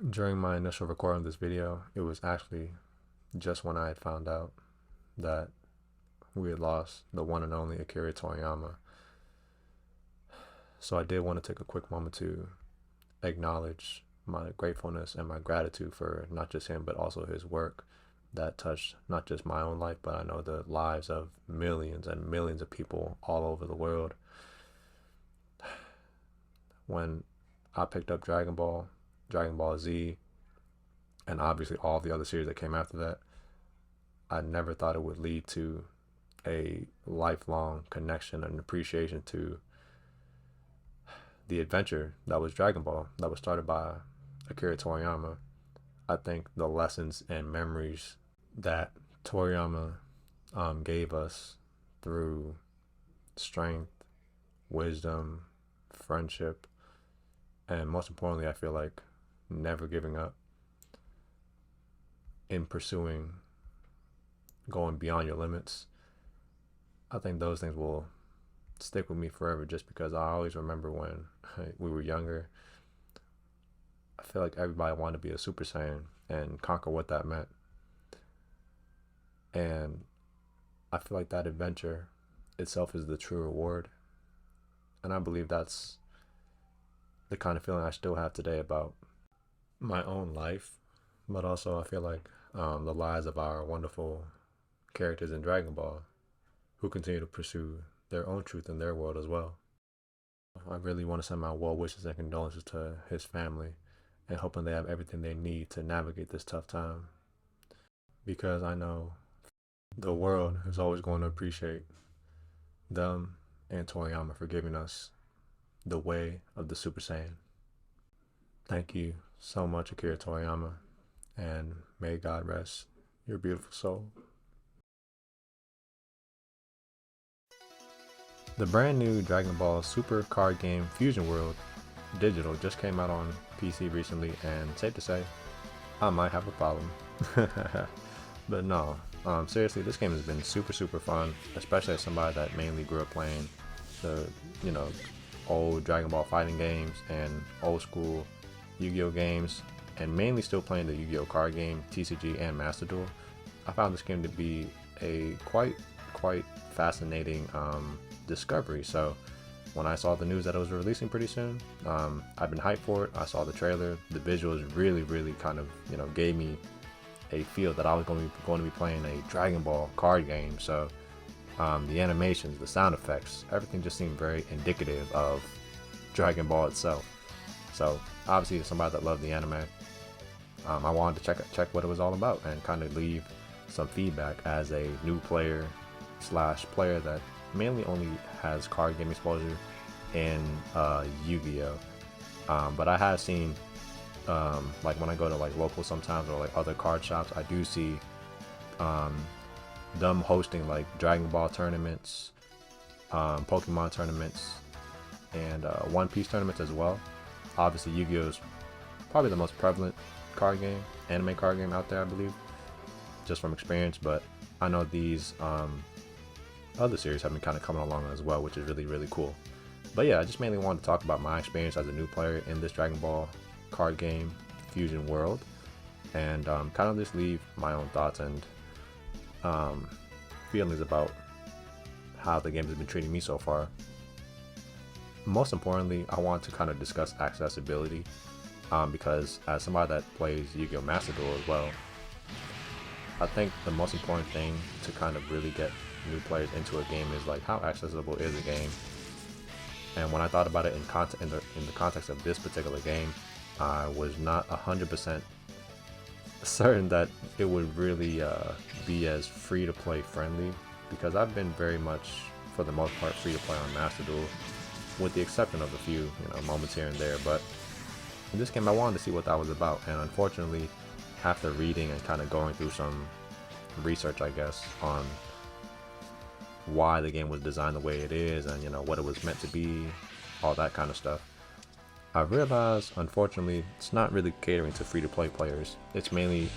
During my initial recording of this video, it was actually just when I had found out that we had lost the one and only Akira Toriyama. So I did want to take a quick moment to acknowledge my gratefulness and my gratitude for not just him, but also his work that touched not just my own life, but I know the lives of millions and millions of people all over the world. When I picked up Dragon Ball Z, and obviously all the other series that came after that, I never thought it would lead to a lifelong connection and appreciation to the adventure that was Dragon Ball, that was started by Akira Toriyama. I think the lessons and memories that Toriyama gave us through strength, wisdom, friendship, and most importantly, I feel like never giving up in pursuing going beyond your limits. I think those things will stick with me forever, just because I always remember when we were younger, I feel like everybody wanted to be a Super Saiyan and conquer what that meant. And I feel like that adventure itself is the true reward. And I believe that's the kind of feeling I still have today about my own life. But also I feel like the lives of our wonderful characters in Dragon Ball who continue to pursue their own truth in their world as well. I really want to send my well wishes and condolences to his family, and hoping they have everything they need to navigate this tough time, because I know the world is always going to appreciate them and Toriyama for giving us the way of the Super Saiyan. Thank you so much, Akira Toriyama, and may God rest your beautiful soul. The brand new Dragon Ball Super card game Fusion World Digital just came out on PC recently, and safe to say, I might have a problem. But no, seriously, this game has been super fun, especially as somebody that mainly grew up playing the, old Dragon Ball fighting games and old school Yu-Gi-Oh games, and mainly still playing the Yu-Gi-Oh card game, TCG and Master Duel. I found this game to be a quite fascinating discovery. So when I saw the news that it was releasing pretty soon, I've been hyped for it. I saw the trailer. The visuals really kind of gave me a feel that I was going to be playing a Dragon Ball card game. So the animations, the sound effects, everything just seemed very indicative of Dragon Ball itself. So obviously, as somebody that loved the anime, I wanted to check what it was all about and kind of leave some feedback as a new player / player that mainly only has card game exposure in Yu-Gi-Oh. But I have seen, like when I go to like local sometimes, or like other card shops, I do see them hosting like Dragon Ball tournaments, Pokemon tournaments, and One Piece tournaments as well. Obviously, Yu-Gi-Oh is probably the most prevalent anime card game out there, I believe, just from experience. But I know these other series have been kind of coming along as well, which is really cool. But yeah, I just mainly wanted to talk about my experience as a new player in this Dragon Ball card game Fusion World, and kind of just leave my own thoughts and feelings about how the game has been treating me so far. Most importantly, I want to kind of discuss accessibility, because as somebody that plays Yu-Gi-Oh! Master Duel as well, I think the most important thing to kind of really get new players into a game is like, how accessible is a game. And when I thought about it in the context of this particular game, I was not 100% certain that it would really be as free to play friendly, because I've been very much, for the most part, free to play on Master Duel, with the exception of a few moments here and there. But in this game, I wanted to see what that was about, and unfortunately, after reading and kind of going through some research, I guess, on why the game was designed the way it is, and what it was meant to be, all that kind of stuff, I realized, unfortunately, it's not really catering to free-to-play players. It's mainly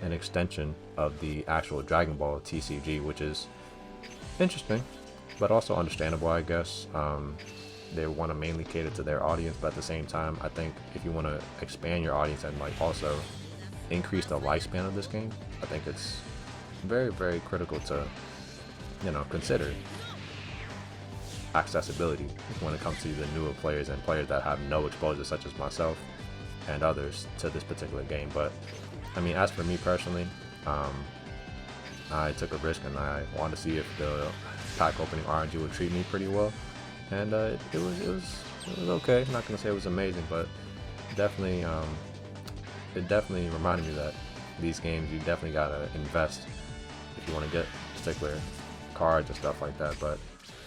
an extension of the actual Dragon Ball TCG, which is interesting, but also understandable, I guess. they want to mainly cater to their audience, but at the same time, I think if you want to expand your audience and like also increase the lifespan of this game, I think it's very, very critical to, you know, consider accessibility when it comes to the newer players and players that have no exposure, such as myself and others, to this particular game. But I mean, as for me personally, I took a risk and I wanted to see if the pack opening RNG would treat me pretty well, and it was okay. I'm not gonna say it was amazing, but definitely it definitely reminded me that these games, you definitely gotta invest if you want to get particular cards and stuff like that. But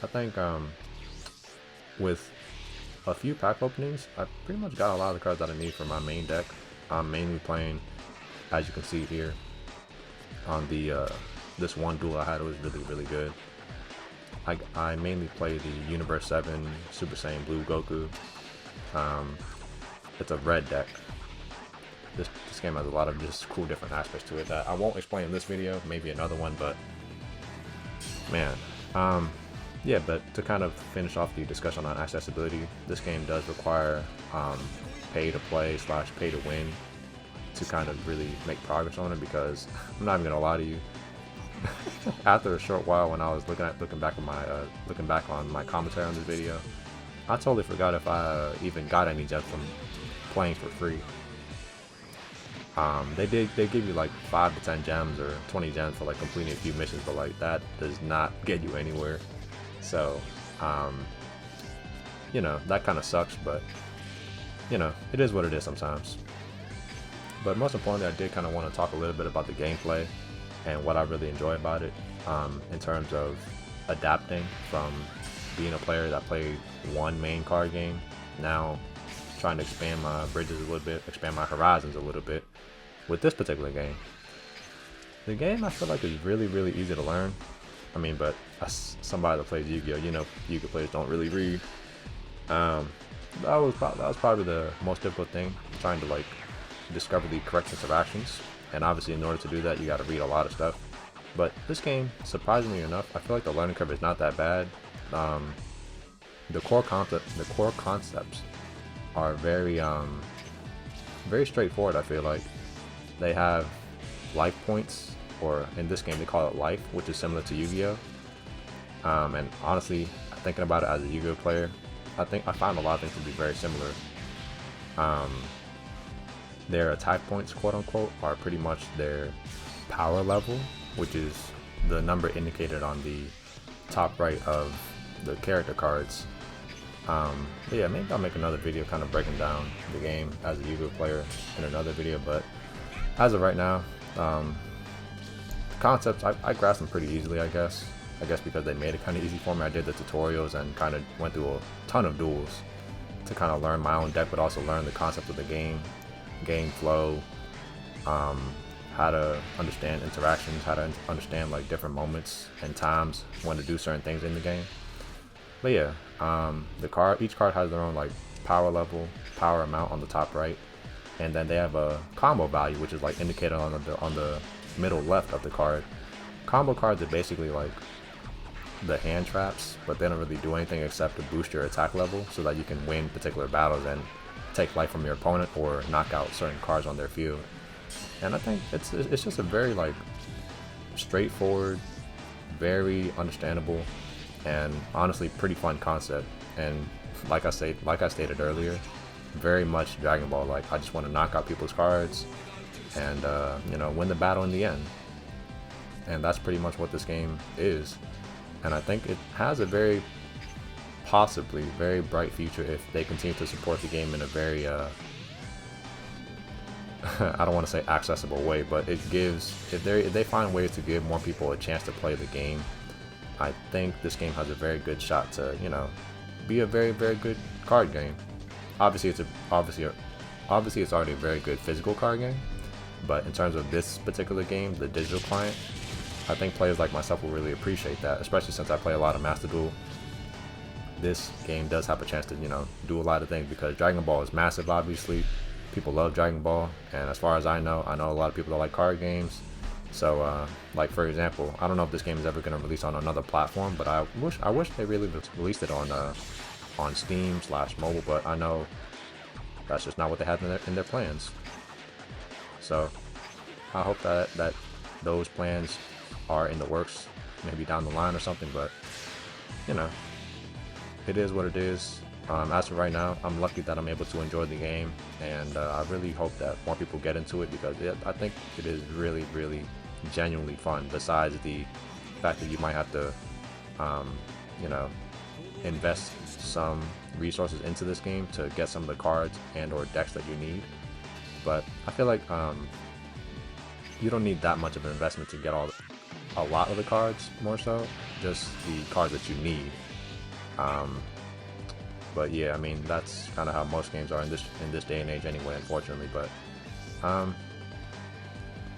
I think with a few pack openings, I pretty much got a lot of the cards that I need for my main deck. I'm mainly playing, as you can see here, on the this one duel I had. It was really good. I mainly play the Universe 7 Super Saiyan Blue Goku. It's a red deck. This game has a lot of just cool different aspects to it that I won't explain in this video, maybe another one, but man, yeah. But to kind of finish off the discussion on accessibility, this game does require pay to play / pay to win to kind of really make progress on it, because I'm not even gonna lie to you, after a short while, when I was looking back on my commentary on this video, I totally forgot if I even got any gems from playing for free. They give you like 5 to 10 gems or 20 gems for like completing a few missions, but like that does not get you anywhere. So you know, that kind of sucks, but you know, it is what it is sometimes. But most importantly, I did kind of want to talk a little bit about the gameplay and what I really enjoy about it, in terms of adapting from being a player that played one main card game, now trying to expand my bridges a little bit, expand my horizons a little bit with this particular game. The game, I feel like, is really easy to learn. I mean, but as somebody that plays Yu-Gi-Oh, you know, Yu-Gi-Oh players don't really read. That was probably the most difficult thing, trying to like discover the correct interactions. And obviously, in order to do that, you got to read a lot of stuff. But this game, surprisingly enough, I feel like the learning curve is not that bad. The core concepts are very straightforward. I feel like they have life points, or in this game they call it life, which is similar to Yu-Gi-Oh. And honestly, thinking about it as a Yu-Gi-Oh player, I find a lot of things to be very similar. Their attack points, quote unquote, are pretty much their power level, which is the number indicated on the top right of the character cards. But yeah, maybe I'll make another video kind of breaking down the game as a Yu-Gi-Oh player in another video, but as of right now, concepts, I grasped them pretty easily, I guess because they made it kind of easy for me. I did the tutorials and kind of went through a ton of duels to kind of learn my own deck, but also learn the concept of the game flow, how to understand interactions, how to understand like different moments and times when to do certain things in the game. But yeah, each card has their own like power level, power amount on the top right, and then they have a combo value, which is like indicated on the middle left of the card. Combo cards are basically like the hand traps, but they don't really do anything except to boost your attack level so that you can win particular battles and take life from your opponent or knock out certain cards on their field. And I think it's just a very like straightforward, very understandable, and honestly pretty fun concept. And like I stated earlier, very much Dragon Ball. Like, I just want to knock out people's cards and you know, win the battle in the end. And that's pretty much what this game is. And I think it has a possibly very bright future if they continue to support the game in a very I don't want to say accessible way, but it gives, if they find ways to give more people a chance to play the game, I think this game has a very good shot to, you know, be a very good card game. Obviously it's already a very good physical card game, but in terms of this particular game, the digital client, I think players like myself will really appreciate that, especially since I play a lot of Master Duel. This game does have a chance to, you know, do a lot of things, because Dragon Ball is massive, obviously. People love Dragon Ball, and as far as I know a lot of people that like card games. So, like for example, I don't know if this game is ever going to release on another platform, but I wish they really released it on on Steam/mobile, but I know that's just not what they had in their plans. So I hope that those plans are in the works, maybe down the line or something. But you know, it is what it is. As for right now, I'm lucky that I'm able to enjoy the game, and I really hope that more people get into it, because I think it is really, really genuinely fun. Besides the fact that you might have to, you know, invest some resources into this game to get some of the cards and or decks that you need. But I feel like you don't need that much of an investment to get a lot of the cards, more so just the cards that you need. But yeah, I mean, that's kind of how most games are in this day and age anyway, unfortunately. But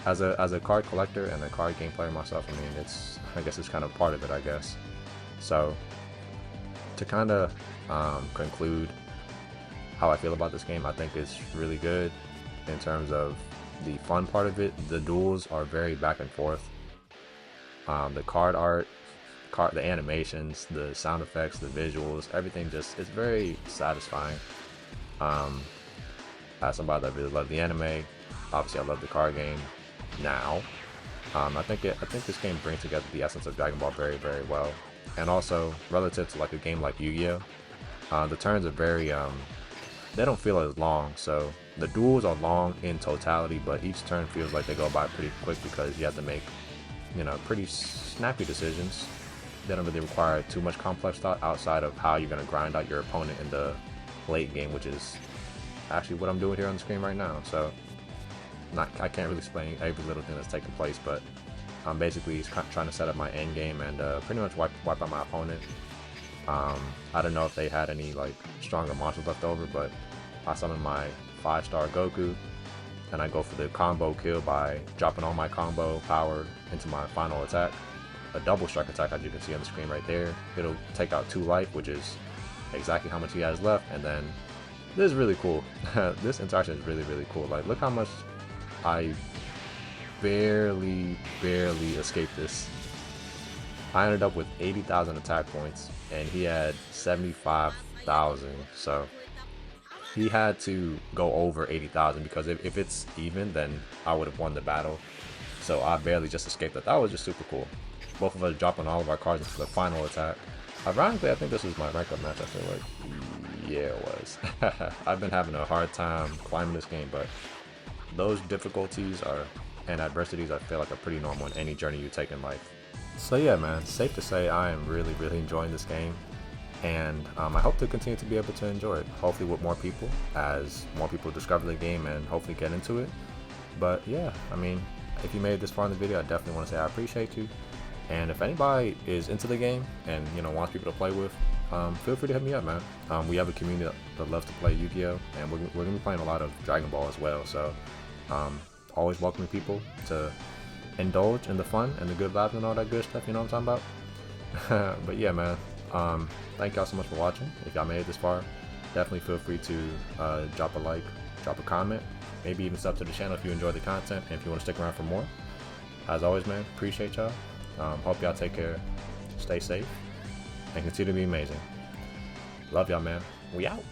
as a card collector and a card game player myself, I mean, I guess it's kind of part of it, I guess. So to kind of conclude how I feel about this game, I think it's really good in terms of the fun part of it. The duels are very back and forth. The card art, the animations, the sound effects, the visuals, everything it's very satisfying. As somebody that really loved the anime, obviously I love the card game now. I think this game brings together the essence of Dragon Ball very, very well. And also, relative to like a game like Yu-Gi-Oh, the turns are very they don't feel as long. So the duels are long in totality, but each turn feels like they go by pretty quick, because you have to make, you know, pretty snappy decisions. They don't really require too much complex thought outside of how you're going to grind out your opponent in the late game, which is actually what I'm doing here on the screen right now. So I can't really explain every little thing that's taking place, but I'm basically trying to set up my end game and pretty much wipe out my opponent. I don't know if they had any like stronger monsters left over, but I summon my 5-star Goku, and I go for the combo kill by dropping all my combo power into my final attack. A double strike attack, as you can see on the screen right there. It'll take out 2 life, which is exactly how much he has left. And then this is really cool. This interaction is really, really cool. Like, look how much I barely escaped this. I ended up with 80,000 attack points, and he had 75,000. So he had to go over 80,000, because if it's even, then I would have won the battle. So I barely just escaped that. That was just super cool. Both of us dropping all of our cards into the final attack. Ironically, I think this was my rank up match. I feel like, yeah, it was. I've been having a hard time climbing this game, but those difficulties and adversities, I feel like, are pretty normal in any journey you take in life. So yeah, man, safe to say I am really, really enjoying this game, and I hope to continue to be able to enjoy it. Hopefully with more people, as more people discover the game and hopefully get into it. But yeah, I mean, if you made it this far in the video, I definitely want to say I appreciate you. And if anybody is into the game and, you know, wants people to play with, feel free to hit me up, man. We have a community that loves to play Yu-Gi-Oh, and we're gonna be playing a lot of Dragon Ball as well. So always welcoming people to indulge in the fun and the good vibes and all that good stuff. You know what I'm talking about? But yeah, man. Thank y'all so much for watching. If y'all made it this far, definitely feel free to drop a like, drop a comment, maybe even sub to the channel if you enjoy the content and if you want to stick around for more. As always, man, appreciate y'all. Hope y'all take care, stay safe, and continue to be amazing. Love y'all, man. We out.